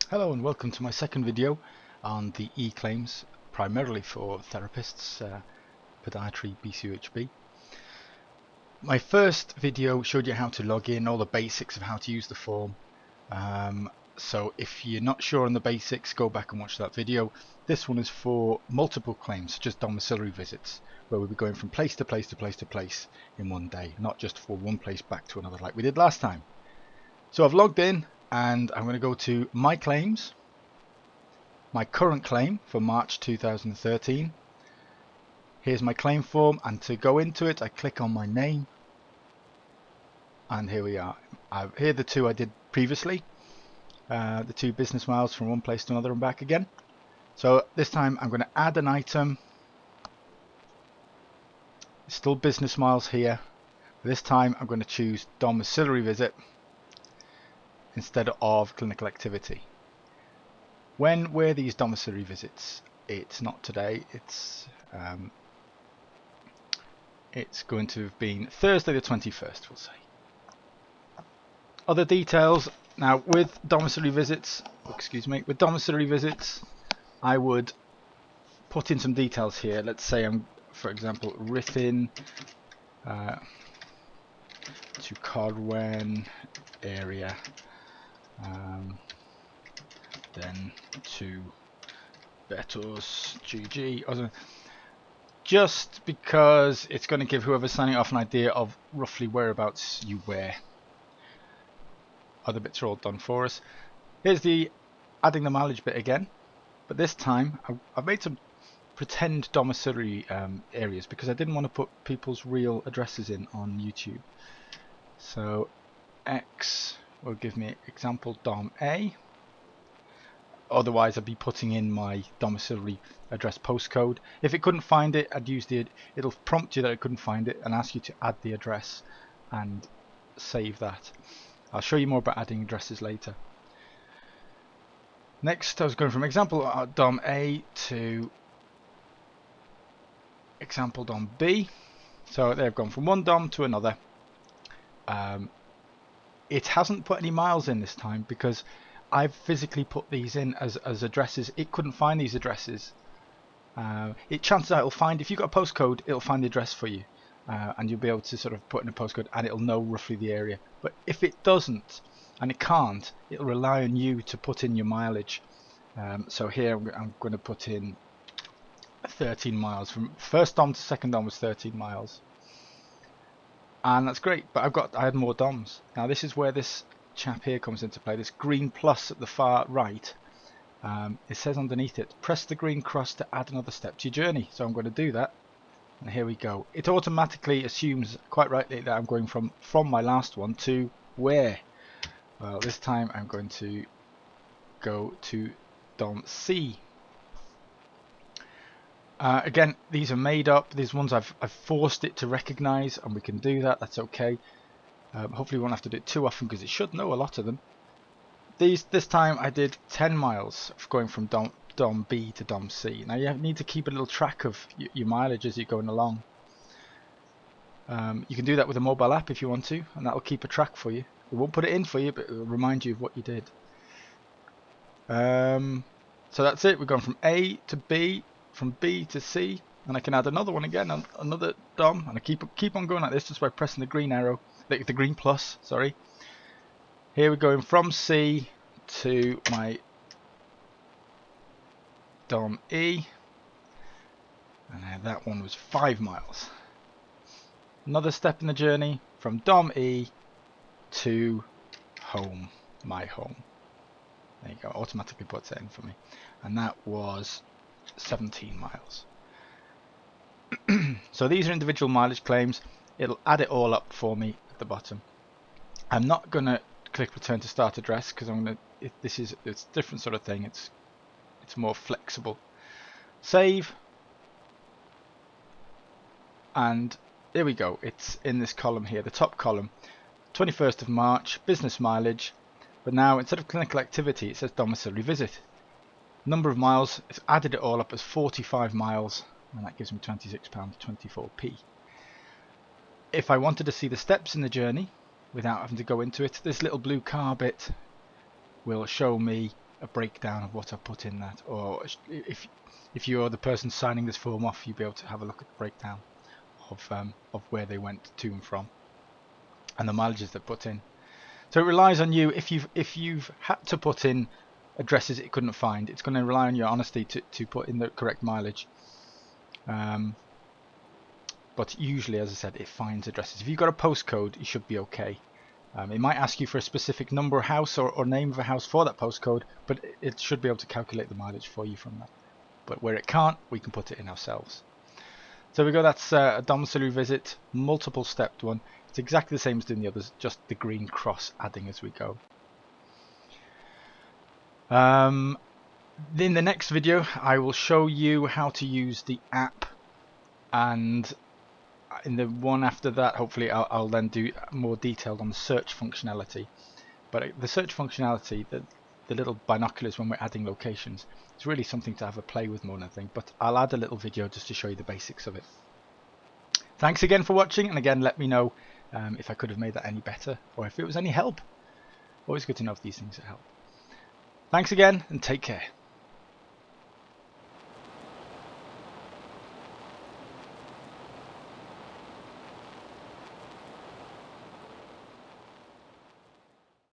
Hello and welcome to my second video on the e-claims, primarily for therapists, podiatry, BCUHB. My first video showed you how to log in, all the basics of how to use the form. So if you're not sure on the basics, go back and watch that video. This one is for multiple claims, such as domiciliary visits, where we'll be going from place to place to place to place in one day, not just for one place back to another like we did last time. So I've logged in and I'm going to go to my claims, my current claim for March 2013. Here's my claim form, and to go into it I click on my name, and here we are. Here are the two I did previously, the 2 business miles from one place to another and back again. So this time I'm going to add an item. Still business miles here. This time I'm going to choose domiciliary visit instead of clinical activity. When were these domiciliary visits? It's not today. It's going to have been Thursday the 21st, we'll say. Other details. Now with domiciliary visits, I would put in some details here. Let's say I'm, for example, written to Corwen area, then to Betos GG, or something. Just because it's going to give whoever's signing off an idea of roughly whereabouts you were. Other bits are all done for us. Here's the adding the mileage bit again, but this time I've made some pretend domiciliary areas because I didn't want to put people's real addresses in on YouTube. So X will give me example dom A. Otherwise I'd be putting in my domiciliary address postcode. If it couldn't find it, I'd use it'll prompt you that it couldn't find it and ask you to add the address and save that. I'll show you more about adding addresses later. Next I was going from example dom A to example dom B. So they've gone from one dom to another. It hasn't put any miles in this time because I've physically put these in as addresses. It couldn't find these addresses. Chances are it'll find, if you've got a postcode, it'll find the address for you, and you'll be able to sort of put in a postcode and it'll know roughly the area. But if it doesn't, and it can't, it'll rely on you to put in your mileage. So here I'm going to put in 13 miles. From first dom to second dom was 13 miles. And that's great, but I had more DOMs. Now this is where this chap here comes into play, this green plus at the far right. It says underneath it, press the green cross to add another step to your journey. So I'm going to do that, and here we go. It automatically assumes, quite rightly, that I'm going from my last one to where? Well, this time I'm going to go to Dom C. Again, these are made up. These ones I've forced it to recognize, and we can do that. That's okay. Hopefully we won't have to do it too often because it should know a lot of them. This time I did 10 miles going from Dom B to Dom C. Now you need to keep a little track of your mileage as you're going along. You can do that with a mobile app if you want to, and that will keep a track for you. It won't put it in for you, but it will remind you of what you did. So that's it. We've gone from A to B, from B to C, and I can add another one again, another Dom, and I keep on going like this just by pressing the green arrow, the green plus, sorry. Here we're going from C to my Dom E, and that one was 5 miles. Another step in the journey from Dom E to home, my home. There you go, automatically puts it in for me, and that was 17 miles. So these are individual mileage claims. It'll add it all up for me at the bottom. I'm not going to click return to start address because it's a different sort of thing. It's more flexible. Save, and there we go. It's in this column here, the top column. 21st of March, business mileage, but now instead of clinical activity it says domiciliary visit. Number of miles, it's added it all up as 45 miles, and that gives me £26.24p. If I wanted to see the steps in the journey without having to go into it, this little blue car bit will show me a breakdown of what I put in that, or if you're the person signing this form off, you'll be able to have a look at the breakdown of where they went to and from and the mileages they put in. So it relies on you. If you've had to put in addresses it couldn't find, it's going to rely on your honesty to put in the correct mileage. But usually, as I said, it finds addresses. If you've got a postcode, you should be okay. It might ask you for a specific number of house or name of a house for that postcode, but it should be able to calculate the mileage for you from that. But where it can't, we can put it in ourselves. So we go, that's a domiciliary visit, multiple stepped one. It's exactly the same as doing the others, just the green cross adding as we go. In the next video, I will show you how to use the app, and in the one after that, hopefully I'll then do more detailed on the search functionality. But the search functionality, the little binoculars when we're adding locations, it's really something to have a play with more than anything. But I'll add a little video just to show you the basics of it. Thanks again for watching, and again let me know if I could have made that any better, or if it was any help. Always good to know if these things help. Thanks again, and take care.